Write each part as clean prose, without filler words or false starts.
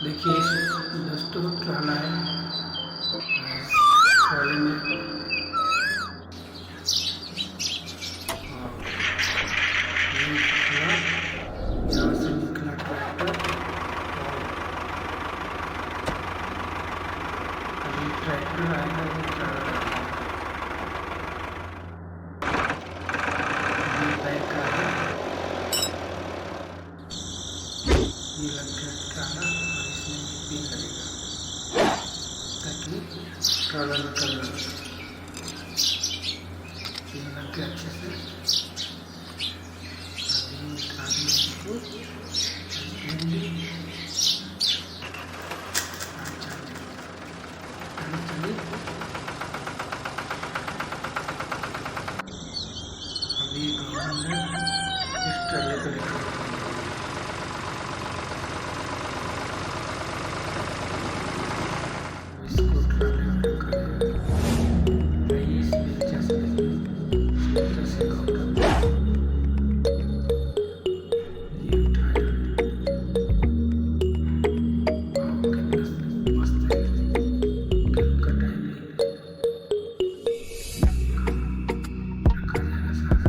देखिए दोस्तों, ट्राला है। ट्राले में ये निकला, यहाँ से निकला ट्रैक्टर। अभी ट्रैक्टर आएगा, ये ट्राला बैक का है। ये लग गया ट्राला और इसमें पिन लगेगा ताकि ट्राला निकल जाए। पिन लग गया अच्छे से। अभी ट्राली को अभी गाँव में इस ट्राले को लेकर इसको ट्राले में रखा है। इसमें जैसे ये उठाया, मस्त है। का टाइम रखा जाएगा साथ।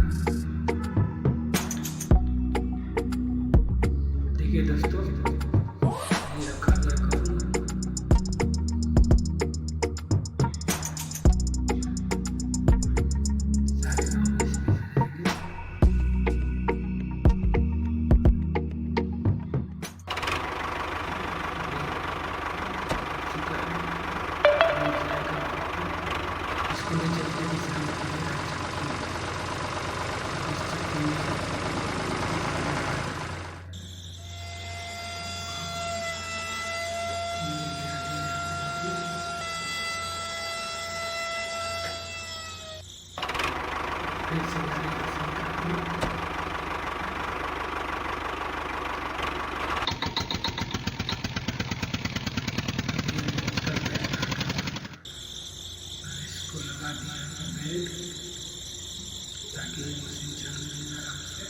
देखिए दोस्तों, ये रखा गया करूँगा। इसको ले चलते हैं किसान के लिए। इस चक्की में फिर से गाड़ी किसान करती है। इसको लगा दिया है बेल्ट ताकि मशीन चलने लगे आराम से।